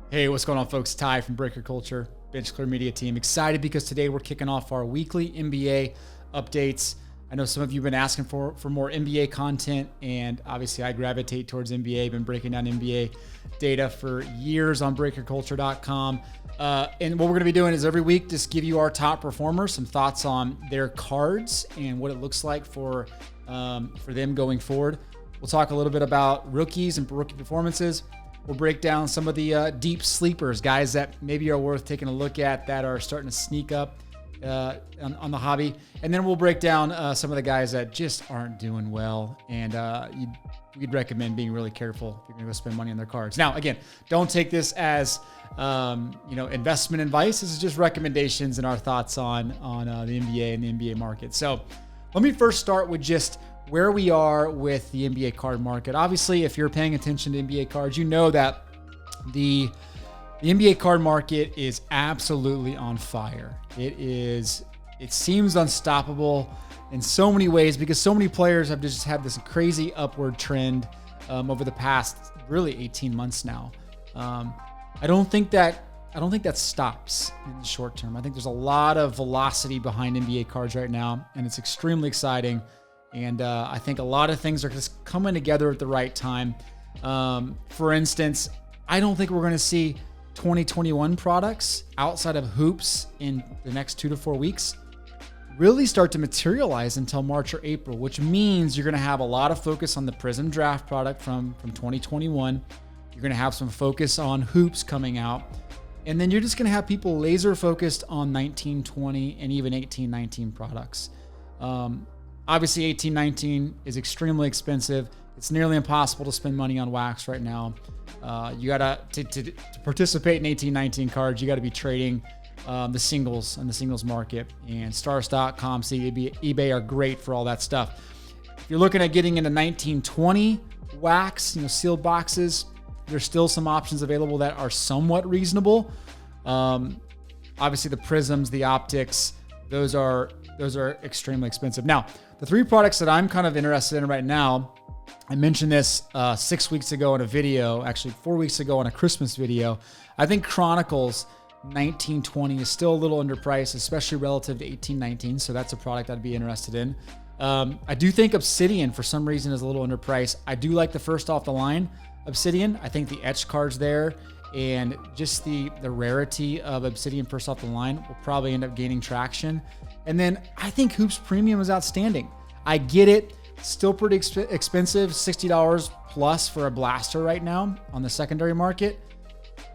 Hey, what's going on, folks? Ty from Breaker Culture, Bench Clear Media Team. Excited because today we're kicking off our weekly NBA updates. I know some of you have been asking for more NBA content, and obviously I gravitate towards NBA. Been breaking down NBA data for years on breakerculture.com. And what we're going to be doing is every week just give you our top performers, some thoughts on their cards and what it looks like for them going forward. We'll talk a little bit about rookies and rookie performances. We'll break down some of the deep sleepers, guys that maybe are worth taking a look at that are starting to sneak up on the hobby. And then we'll break down some of the guys that just aren't doing well. And we'd recommend being really careful if you're going to go spend money on their cards. Now, again, don't take this as investment advice. This is just recommendations and our thoughts on the NBA and the NBA market. So let me first start with just where we are with the NBA card market. Obviously, if you're paying attention to NBA cards, you know that the NBA card market is absolutely on fire. It seems unstoppable in so many ways because so many players have just had this crazy upward trend over the past really 18 months now. I don't think that stops in the short term. I think there's a lot of velocity behind NBA cards right now, and it's extremely exciting. And I think a lot of things are just coming together at the right time. For instance, I don't think we're going to see 2021 products outside of hoops in the next 2 to 4 weeks really start to materialize until March or April, which means you're going to have a lot of focus on the Prism draft product from 2021. You're going to have some focus on hoops coming out. And then you're just going to have people laser focused on 1920 and even 1819 products. Obviously, 1819 is extremely expensive. It's nearly impossible to spend money on wax right now. You gotta to participate in 1819 cards. You got to be trading the singles and the singles market. And Stars.com, eBay are great for all that stuff. If you're looking at getting into 1920 wax, sealed boxes, there's still some options available that are somewhat reasonable. Obviously, the prisms, the optics, those are extremely expensive. Now, the 3 products that I'm kind of interested in right now, I mentioned this 6 weeks ago in a video, actually 4 weeks ago in a Christmas video. I think Chronicles 1920 is still a little underpriced, especially relative to 1819. So that's a product I'd be interested in. I do think Obsidian, for some reason, is a little underpriced. I do like the first off the line Obsidian. I think the etch cards there and just the rarity of Obsidian first off the line will probably end up gaining traction. And then I think Hoops Premium is outstanding. I get it. Still pretty expensive, $60 plus for a blaster right now on the secondary market.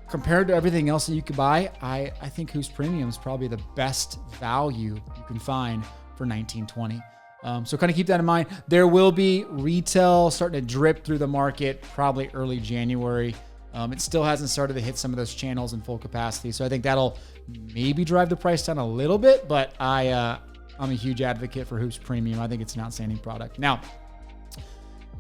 Compared to everything else that you could buy, I think Hoops Premium is probably the best value you can find for 1920. So kind of keep that in mind. There will be retail starting to drip through the market probably early January. It still hasn't started to hit some of those channels in full capacity. So I think that'll maybe drive the price down a little bit, but I'm a huge advocate for Hoops Premium. I think it's an outstanding product. Now,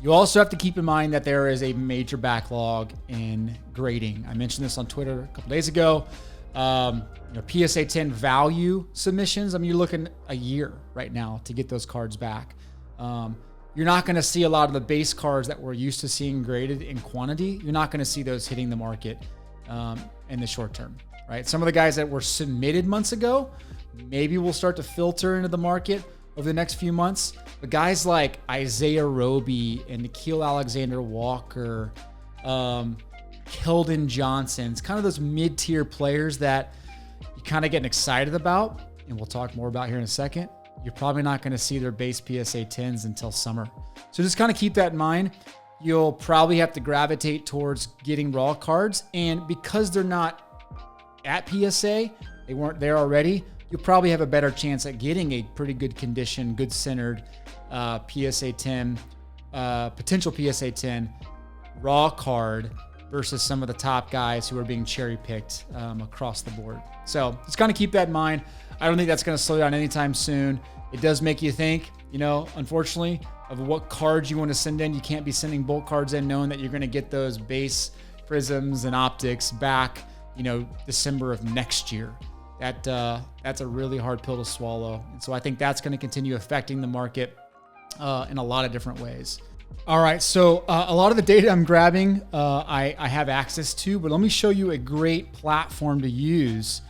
you also have to keep in mind that there is a major backlog in grading. I mentioned this on Twitter a couple days ago. PSA 10 value submissions. You're looking a year right now to get those cards back. You're not going to see a lot of the base cards that we're used to seeing graded in quantity. You're not going to see those hitting the market in the short term, right? Some of the guys that were submitted months ago, maybe we'll start to filter into the market over the next few months. But guys like Isaiah Roby and Nikhil Alexander-Walker, Keldon Johnson, it's kind of those mid-tier players that you kind of getting excited about, and we'll talk more about here in a second. You're probably not going to see their base PSA 10s until summer. So just kind of keep that in mind. You'll probably have to gravitate towards getting raw cards. And because they're not at PSA, they weren't there already, you'll probably have a better chance at getting a pretty good condition, good centered PSA 10, potential PSA 10 raw card versus some of the top guys who are being cherry picked across the board. So just kind of keep that in mind. I don't think that's going to slow down anytime soon. It does make you think, unfortunately, of what cards you want to send in. You can't be sending bulk cards in knowing that you're going to get those base prisms and optics back, December of next year. That's a really hard pill to swallow. And so I think that's going to continue affecting the market in a lot of different ways. All right, so a lot of the data I'm grabbing, I have access to, but let me show you a great platform to use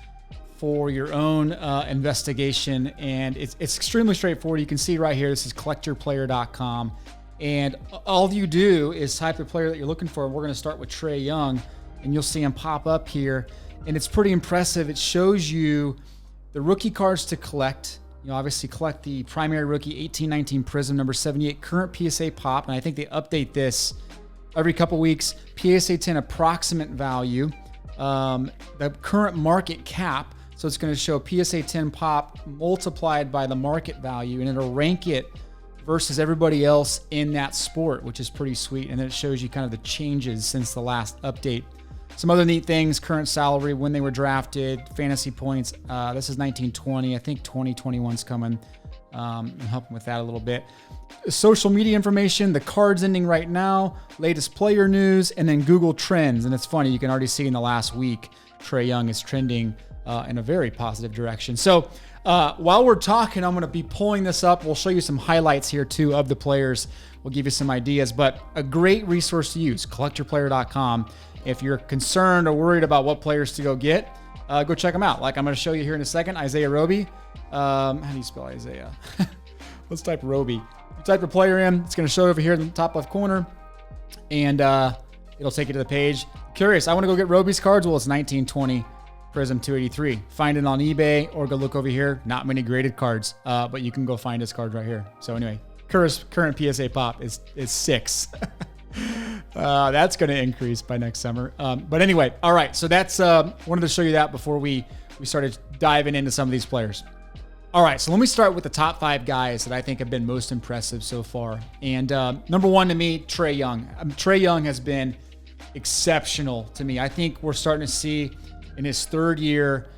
for your own investigation, and it's extremely straightforward. You can see right here, this is collectyourplayer.com, and all you do is type the player that you're looking for. We're going to start with Trae Young, and you'll see him pop up here, and it's pretty impressive. It shows you the rookie cards to collect. You obviously collect the primary rookie 1819 Prism, number 78, current PSA Pop, and I think they update this every couple weeks. PSA 10 approximate value, the current market cap, so it's going to show PSA 10 Pop multiplied by the market value, and it'll rank it versus everybody else in that sport, which is pretty sweet. And then it shows you kind of the changes since the last update. Some other neat things: current salary, when they were drafted, fantasy points. This is 1920. I think 2021's coming. I'm helping with that a little bit. Social media information, the cards ending right now, latest player news, and then Google Trends. And it's funny, you can already see in the last week, Trae Young is trending in a very positive direction. So while we're talking, I'm going to be pulling this up. We'll show you some highlights here too of the players. We'll give you some ideas, but a great resource to use, collectyourplayer.com. If you're concerned or worried about what players to go get, go check them out. Like I'm going to show you here in a second, Isaiah Roby. How do you spell Isaiah? Let's type Roby. You type the player in, it's going to show over here in the top left corner, and it'll take you to the page. Curious, I want to go get Roby's cards. Well, it's 1920 Prism 283. Find it on eBay or go look over here. Not many graded cards, but you can go find his cards right here. So anyway, current PSA Pop is 6. That's going to increase by next summer. But anyway, all right. So that's wanted to show you that before we started diving into some of these players. All right. So let me start with the top 5 guys that I think have been most impressive so far. And number 1 to me, Trae Young. Trae Young has been exceptional to me. I think we're starting to see in his 3rd year,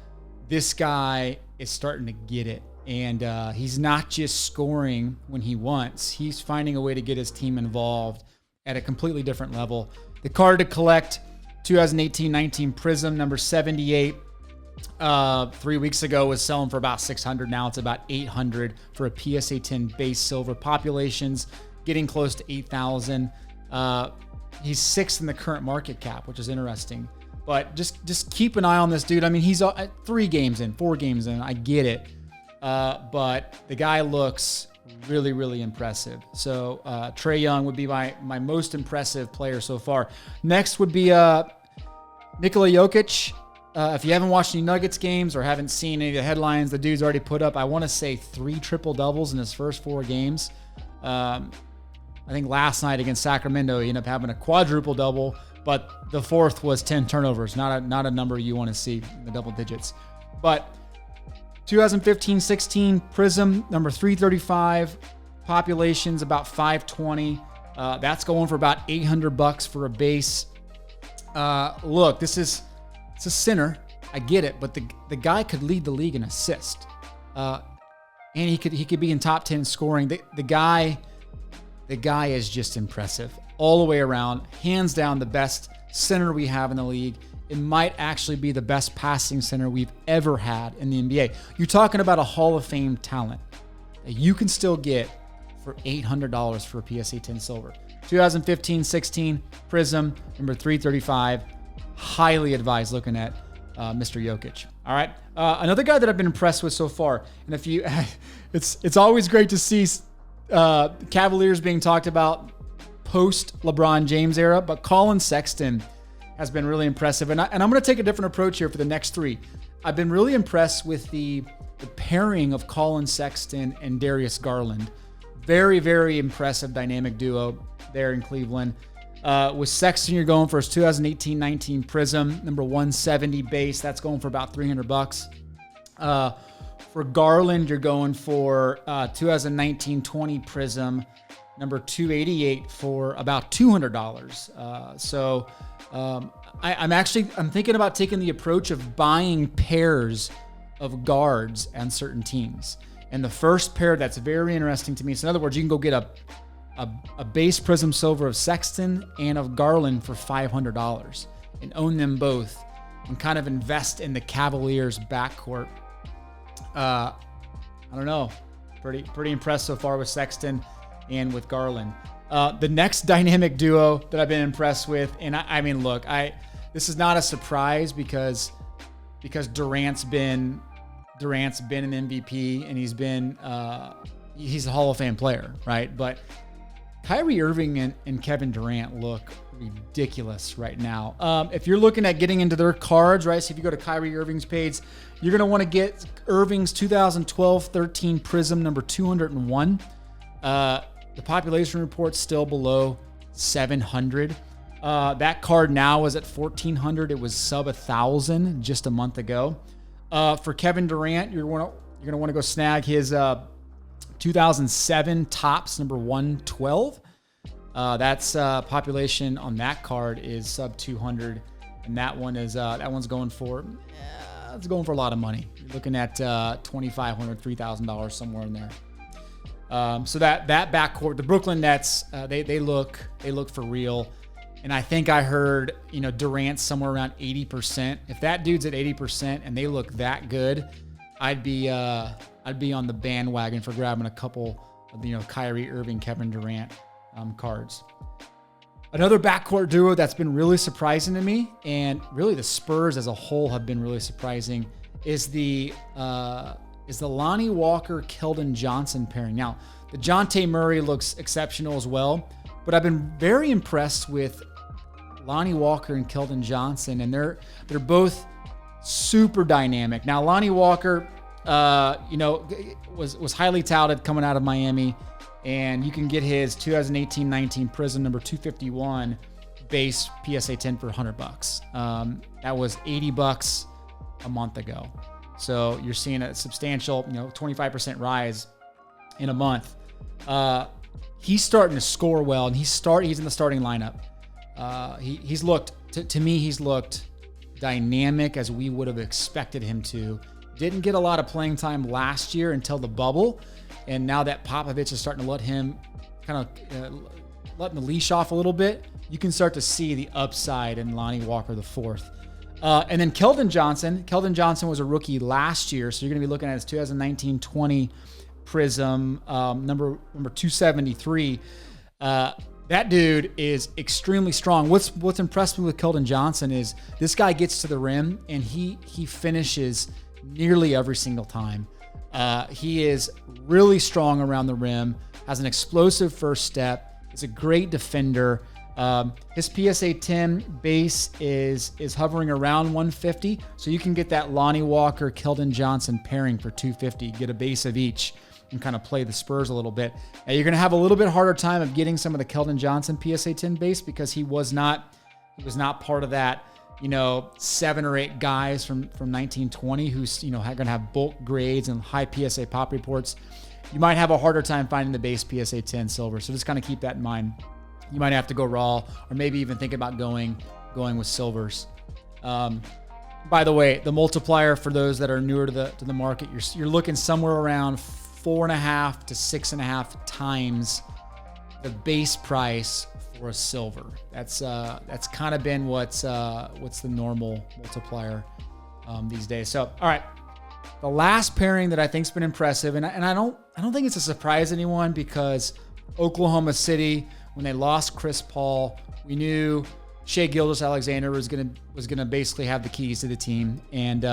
this guy is starting to get it. And he's not just scoring when he wants. He's finding a way to get his team involved at a completely different level. The card to collect, 2018-19 Prism, number 78. 3 weeks ago was selling for about $600. Now it's about $800 for a PSA 10 base silver. Populations getting close to 8,000. He's 6th in the current market cap, which is interesting. But just keep an eye on this dude. I mean, he's 4 games in. I get it. But the guy looks really, really impressive. So Trae Young would be my most impressive player so far. Next would be Nikola Jokic. If you haven't watched any Nuggets games or haven't seen any of the headlines, the dude's already put up, I want to say, 3 triple-doubles in his first 4 games. I think last night against Sacramento, he ended up having a quadruple-double, but the 4th was 10 turnovers. Not a number you want to see in the double digits. But 2015-16 Prism, number 335, populations about 520. That's going for about $800 for a base. Look, it's a center. I get it, but the guy could lead the league in assist, and he could be in top 10 scoring. The guy is just impressive all the way around. Hands down, the best center we have in the league. It might actually be the best passing center we've ever had in the NBA. You're talking about a Hall of Fame talent that you can still get for $800 for a PSA 10 silver. 2015-16 Prism, number 335. Highly advised looking at Mr. Jokic. All right. Another guy that I've been impressed with so far, and if you, it's always great to see Cavaliers being talked about post LeBron James era, but Colin Sexton has been really impressive. And I'm going to take a different approach here for the next 3. I've been really impressed with the pairing of Colin Sexton and Darius Garland. Very, very impressive dynamic duo there in Cleveland. With Sexton, you're going for his 2018-19 Prism, number 170 base. That's going for about $300. For Garland, you're going for 2019-20 Prism, number 288 for about $200. I'm thinking about taking the approach of buying pairs of guards and certain teams. And the first pair that's very interesting to me. So in other words, you can go get a base Prism silver of Sexton and of Garland for $500 and own them both and kind of invest in the Cavaliers backcourt. I don't know. Pretty impressed so far with Sexton and with Garland. The next dynamic duo that I've been impressed with, and I mean, look, this is not a surprise because Durant's been an MVP and he's a Hall of Fame player, right? But Kyrie Irving and Kevin Durant look ridiculous right now. If you're looking at getting into their cards, right? So if you go to Kyrie Irving's page, you're going to want to get Irving's 2012-13 Prism number 201. The population report's still below 700. That card now is at 1,400. It was sub 1,000 just a month ago. For Kevin Durant, you're going to want to go snag his 2007 Topps number 112. That's population on that card is sub 200, and that one's going for it's going for a lot of money. You're looking at $2,500, $3,000 somewhere in there. So that backcourt, the Brooklyn Nets, they look for real. And I think I heard, Durant's somewhere around 80%. If that dude's at 80% and they look that good, I'd be on the bandwagon for grabbing a couple of, Kyrie Irving, Kevin Durant cards. Another backcourt duo that's been really surprising to me, and really the Spurs as a whole have been really surprising, is the Lonnie Walker, Keldon Johnson pairing. Now, the DeJounte Murray looks exceptional as well, but I've been very impressed with Lonnie Walker and Keldon Johnson, and they're both super dynamic. Now, Lonnie Walker, was highly touted coming out of Miami, and you can get his 2018-19 Prism number 251 base PSA 10 for $100. That was $80 a month ago. So you're seeing a substantial, 25% rise in a month. He's starting to score well, and he's in the starting lineup. He's looked dynamic as we would have expected him to. Didn't get a lot of playing time last year until the bubble, and now that Popovich is starting to let him letting the leash off a little bit, you can start to see the upside in Lonnie Walker the fourth. And then Keldon Johnson was a rookie last year, so you're going to be looking at his 2019-20 Prism number 273. That dude is extremely strong. What's impressed me with Keldon Johnson is this guy gets to the rim and he finishes nearly every single time. He is really strong around the rim, has an explosive first step, is a great defender. His PSA 10 base is hovering around 150, so you can get that Lonnie Walker, Keldon Johnson pairing for 250, get a base of each, and kind of play the Spurs a little bit. Now, you're going to have a little bit harder time of getting some of the Keldon Johnson PSA 10 base because he was not part of that, 7 or 8 guys from 1920 who's, going to have bulk grades and high PSA Pop reports. You might have a harder time finding the base PSA 10 silver. So just kind of keep that in mind. You might have to go raw, or maybe even think about going with silvers. By the way, the multiplier for those that are newer to the market, you're looking somewhere around 4.5 to 6.5 times the base price for a silver. That's kind of been what's the normal multiplier these days. So, all right, the last pairing that I think's been impressive, and I don't think it's a surprise to anyone because Oklahoma City, when they lost Chris Paul, we knew Shai Gilgeous-Alexander was gonna basically have the keys to the team, and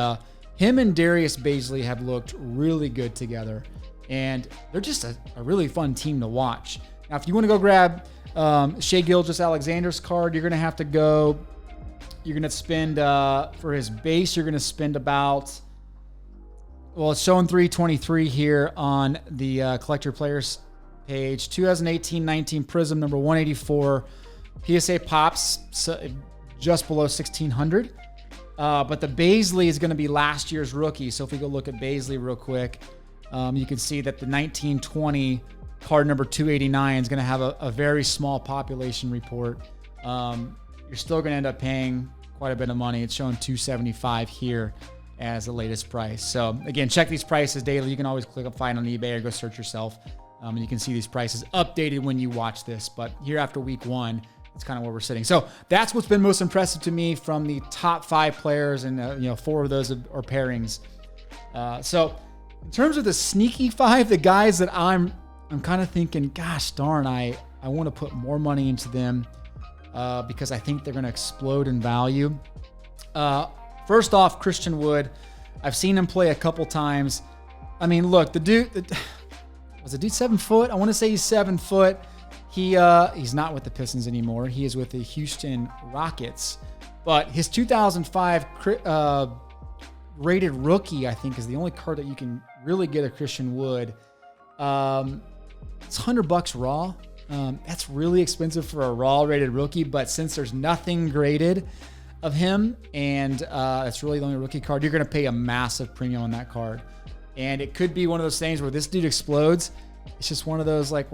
him and Darius Bazley have looked really good together, and they're just a really fun team to watch. Now, if you want to go grab Shai Gilgeous-Alexander's card, you're gonna spend for his base, you're gonna spend about, well, it's showing 323 here on the collector players page. 2018-19 Prism number 184. PSA Pops just below 1,600. But the Bazley is going to be last year's rookie. So if we go look at Bazley real quick, you can see that the 1920 card number 289 is going to have a very small population report. You're still going to end up paying quite a bit of money. It's showing 275 here as the latest price. So again, check these prices daily. You can always click up find on eBay or go search yourself. And you can see these prices updated when you watch this. But here after week 1, it's kind of where we're sitting. So that's what's been most impressive to me from the top 5 players, and 4 of those are pairings. So in terms of the sneaky 5, the guys that I'm kind of thinking, gosh darn, I I want to put more money into them because I think they're going to explode in value. First off, Christian Wood. I've seen him play a couple times. I mean, look, was the dude 7 foot? I want to say he's 7 foot. He's not with the Pistons anymore. He is with the Houston Rockets. But his 2005 rated rookie, I think, is the only card that you can really get a Christian Wood. It's $100 raw. That's really expensive for a raw rated rookie, but since there's nothing graded of him and that's really the only rookie card, you're going to pay a massive premium on that card. And it could be one of those things where this dude explodes. It's just one of those like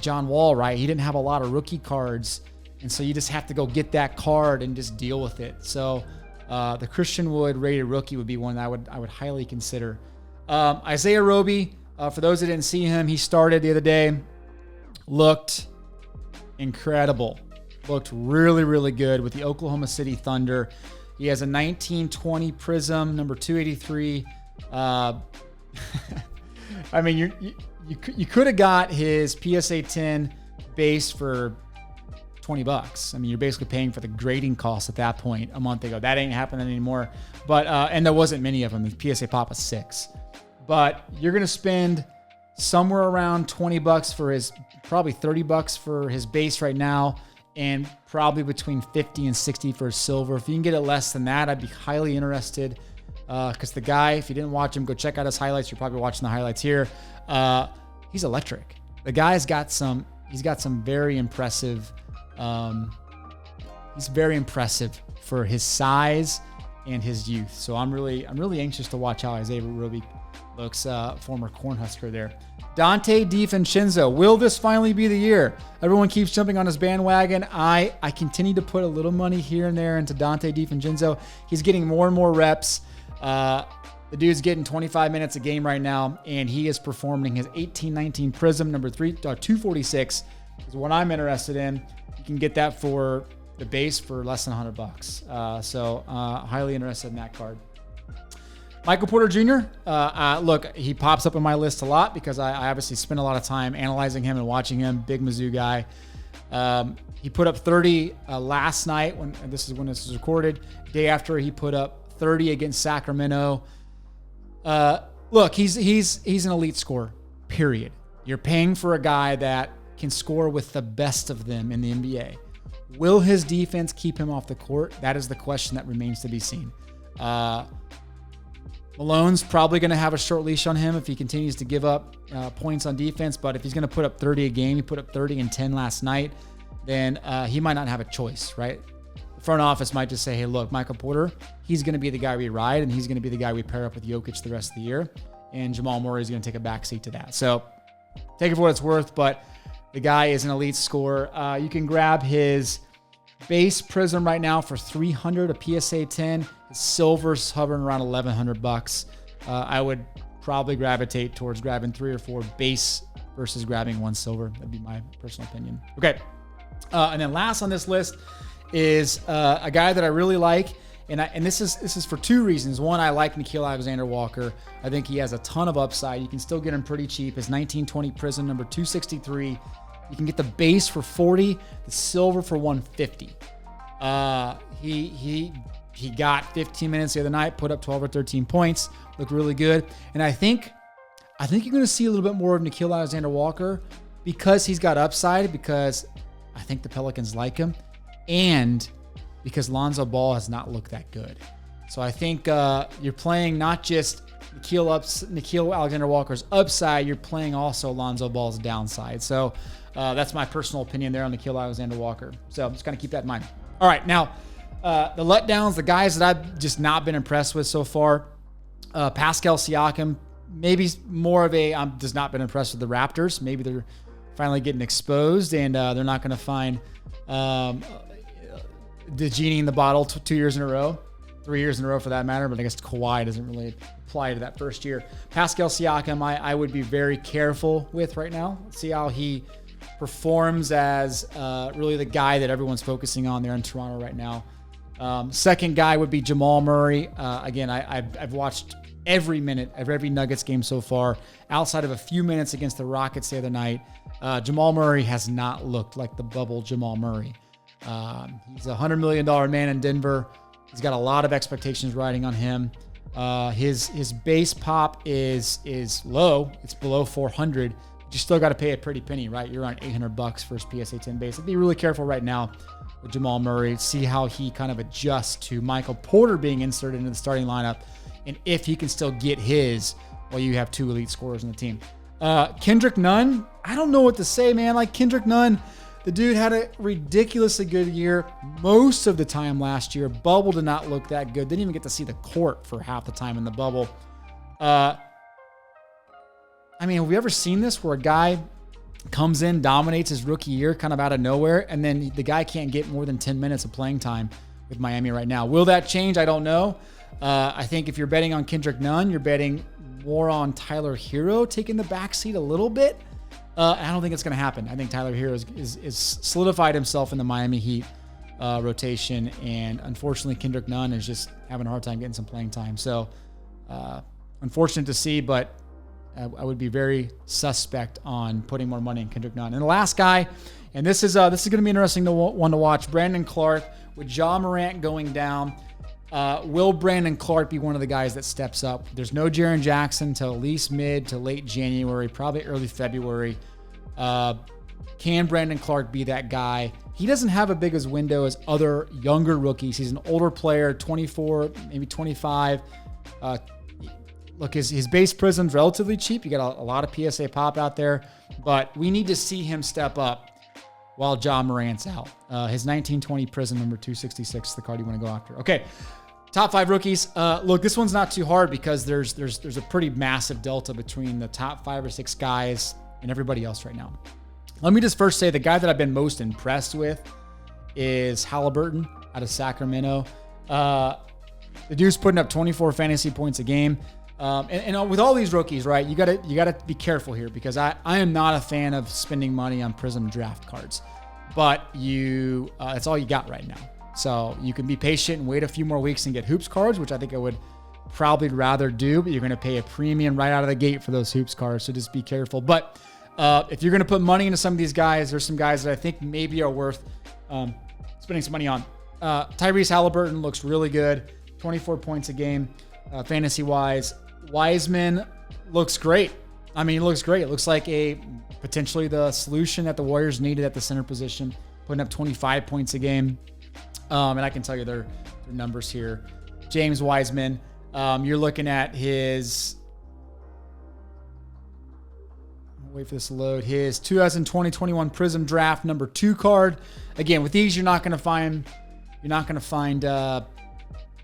John Wall, right? He didn't have a lot of rookie cards. And so you just have to go get that card and just deal with it. So the Christian Wood rated rookie would be one that I would highly consider. Isaiah Roby, for those that didn't see him, he started the other day. Looked incredible. Looked really, really good with the Oklahoma City Thunder. He has a 1920 Prism, number 283. I mean, you could have got his PSA 10 base for $20. I mean, you're basically paying for the grading cost at that point a month ago. That ain't happening anymore. But and there wasn't many of them. The PSA Pop was 6. But you're gonna spend somewhere around $20 for his, probably $30 for his base right now, and probably between 50 and 60 for his silver. If you can get it less than that, I'd be highly interested. Because the guy, if you didn't watch him, go check out his highlights. You're probably watching the highlights here. He's electric. The guy's got some. He's got some very impressive. He's very impressive for his size and his youth. So I'm really anxious to watch how Isaiah Roby looks. Former Cornhusker there. Dante DAgostino. Will this finally be the year? Everyone keeps jumping on his bandwagon. I continue to put a little money here and there into Dante DAgostino. He's getting more and more reps. The dude's getting 25 minutes a game right now, and he is performing. His 1819 Prism, number 246, is what I'm interested in. You can get that for the base for less than $100. So highly interested in that card. Michael Porter Jr. Look, he pops up on my list a lot because I obviously spend a lot of time analyzing him and watching him. Big Mizzou guy. He put up 30 last night when this is recorded. Day after, he put up 30 against Sacramento. Look, he's an elite scorer, period. You're paying for a guy that can score with the best of them in the NBA. Will his defense keep him off the court? That is the question that remains to be seen. Malone's probably going to have a short leash on him if he continues to give up points on defense, but if he's going to put up 30 a game, he put up 30 and 10 last night, then he might not have a choice, right? Front office might just say, hey, look, Michael Porter, he's going to be the guy we ride, and he's going to be the guy we pair up with Jokic the rest of the year. And Jamal Murray is going to take a backseat to that. So take it for what it's worth, but the guy is an elite scorer. You can grab his base Prism right now for $300, a PSA 10. His silver's hovering around $1,100. I would probably gravitate towards grabbing 3 or 4 base versus grabbing 1 silver. That'd be my personal opinion. Okay. And then last on this list is a guy that I really like, and this is for 2 reasons. One, I like Nickeil Alexander-Walker. I think he has a ton of upside. You can still get him pretty cheap. His 1920 Prism, number 263. You can get the base for $40, the silver for $150. He got 15 minutes the other night, put up 12 or 13 points, looked really good. And I think you're going to see a little bit more of Nickeil Alexander-Walker because he's got upside, because I think the Pelicans like him, and because Lonzo Ball has not looked that good. So I think you're playing not just Nickeil Alexander-Walker's upside, you're playing also Lonzo Ball's downside. So that's my personal opinion there on Nickeil Alexander-Walker. So just kind of keep that in mind. All right, now the letdowns, the guys that I've just not been impressed with so far. Pascal Siakam, maybe more of a, I'm just not been impressed with the Raptors. Maybe they're finally getting exposed, and they're not going to find the genie in the bottle 2 years in a row, 3 years in a row for that matter. But I guess Kawhi doesn't really apply to that first year. Pascal Siakam, I would be very careful with right now. See how he performs as really the guy that everyone's focusing on there in Toronto right now. Second guy would be Jamal Murray. Again, I've watched every minute of every Nuggets game so far, outside of a few minutes against the Rockets the other night. Jamal Murray has not looked like the bubble Jamal Murray. He's a $100 million man in Denver. He's got a lot of expectations riding on him. His base pop is low. It's below 400. But you still got to pay a pretty penny, right? You're on $800 for his PSA 10 base. I'd be really careful right now with Jamal Murray. See how he kind of adjusts to Michael Porter being inserted into the starting lineup, and if he can still get his while you have two elite scorers on the team. Kendrick Nunn, I don't know what to say, man. Like Kendrick Nunn, the dude had a ridiculously good year most of the time last year. Bubble did not look that good. Didn't even get to see the court for half the time in the bubble. I mean, have we ever seen this where a guy comes in, dominates his rookie year kind of out of nowhere, and then the guy can't get more than 10 minutes of playing time with Miami right now? Will that change? I don't know. I think if you're betting on Kendrick Nunn, you're betting more on Tyler Hero taking the backseat a little bit. I don't think it's going to happen. I think Tyler Hero is solidified himself in the Miami Heat rotation, and unfortunately, Kendrick Nunn is just having a hard time getting some playing time. So, unfortunate to see, but I would be very suspect on putting more money in Kendrick Nunn. And the last guy, and this is going to be interesting one to watch, Brandon Clark. With Ja Morant going down, will Brandon Clark be one of the guys that steps up? There's no Jaren Jackson till at least mid to late January, probably early February. Can Brandon Clark be that guy? He doesn't have a big as window as other younger rookies. He's an older player, 24, maybe 25. Look, his base prism's relatively cheap. You got a lot of PSA Pop out there, but we need to see him step up while Ja Morant's out. His 1920 prism number 266 is the card you want to go after. Okay, top 5 rookies. Look, this one's not too hard because there's a pretty massive delta between the top 5 or 6 guys and everybody else right now. Let me just first say the guy that I've been most impressed with is Haliburton out of Sacramento. The dude's putting up 24 fantasy points a game. And with all these rookies, right, you gotta be careful here because I am not a fan of spending money on Prism draft cards, but that's all you got right now. So you can be patient and wait a few more weeks and get hoops cards, which I think I would probably rather do, but you're going to pay a premium right out of the gate for those hoops cards. So just be careful. But if you're going to put money into some of these guys, there's some guys that I think maybe are worth spending some money on. Tyrese Haliburton looks really good, 24 points a game, fantasy-wise. Wiseman looks great. I mean, he looks great. It looks like potentially the solution that the Warriors needed at the center position, putting up 25 points a game. And I can tell you their numbers here. James Wiseman, you're looking at his, wait for this to load, his 2020-21 Prism Draft number 2 card. Again, with these, you're not going to find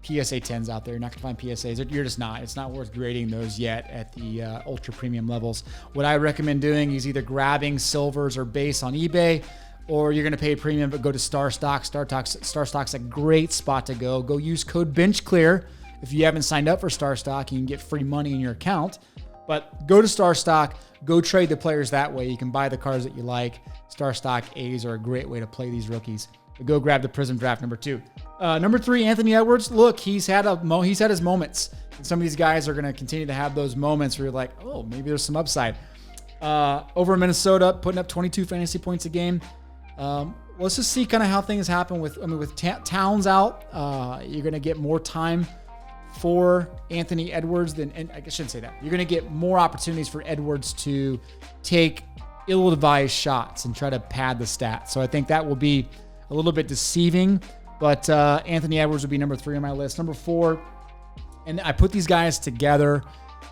PSA 10s out there. You're not going to find PSAs. You're just not. It's not worth grading those yet at the ultra premium levels. What I recommend doing is either grabbing silvers or base on eBay, or you're going to pay a premium but go to Star Stock. Star Stock's a great spot to go. Go use code BenchClear. If you haven't signed up for Star Stock, you can get free money in your account. But go to Star Stock. Go trade the players that way. You can buy the cards that you like. Star Stock A's are a great way to play these rookies. But go grab the Prism Draft number 2. Number 3, Anthony Edwards. Look, he's had his moments. And some of these guys are going to continue to have those moments where you're like, oh, maybe there's some upside. Over in Minnesota, putting up 22 fantasy points a game. Let's just see kind of how things happen with Towns out. You're going to get more time for Anthony Edwards than, and I shouldn't say that. You're going to get more opportunities for Edwards to take ill-advised shots and try to pad the stats. So I think that will be a little bit deceiving, but Anthony Edwards would be number 3 on my list. Number 4, and I put these guys together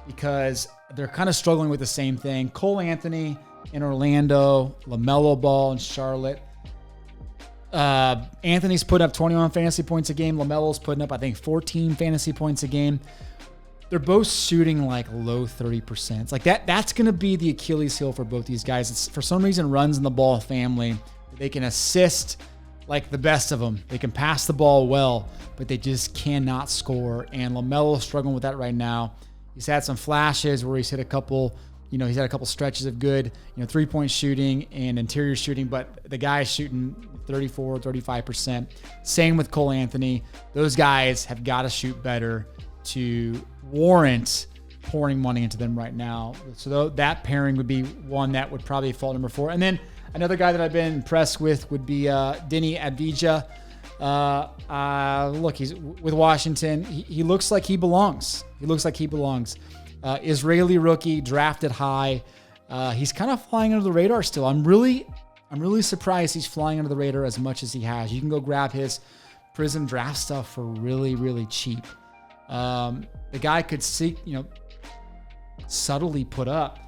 because they're kind of struggling with the same thing. Cole Anthony in Orlando, LaMelo Ball in Charlotte. Anthony's putting up 21 fantasy points a game. LaMelo's putting up, I think, 14 fantasy points a game. They're both shooting like low 30%. It's like that's going to be the Achilles heel for both these guys. It's, for some reason, runs in the ball family. They can assist like the best of them. They can pass the ball well, but they just cannot score. And LaMelo's struggling with that right now. He's had some flashes where he's hit a couple He's had a couple stretches of good, 3-point shooting and interior shooting, but the guy is shooting 34, 35%. Same with Cole Anthony. Those guys have got to shoot better to warrant pouring money into them right now. So that pairing would be one that would probably fall number 4. And then another guy that I've been impressed with would be Dante DAgostino. Look, he's with Washington. He looks like he belongs. Israeli rookie, drafted high. He's kind of flying under the radar still. I'm really surprised he's flying under the radar as much as he has. You can go grab his Prism draft stuff for really, really cheap. The guy could subtly put up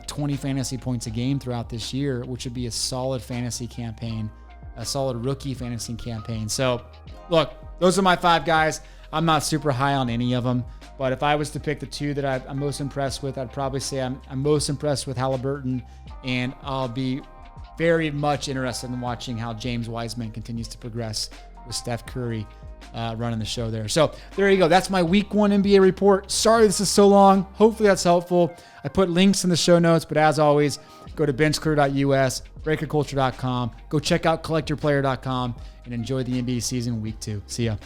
20 fantasy points a game throughout this year, which would be a solid fantasy campaign, a solid rookie fantasy campaign. So, look, those are my 5 guys. I'm not super high on any of them, but if I was to pick the 2 that I'm most impressed with, I'd probably say I'm most impressed with Haliburton, and I'll be very much interested in watching how James Wiseman continues to progress with Steph Curry running the show there. So there you go. That's my week 1 NBA report. Sorry this is so long. Hopefully that's helpful. I put links in the show notes, but as always, go to benchclear.us, breakerculture.com. Go check out collectyourplayer.com and enjoy the NBA season week 2. See ya.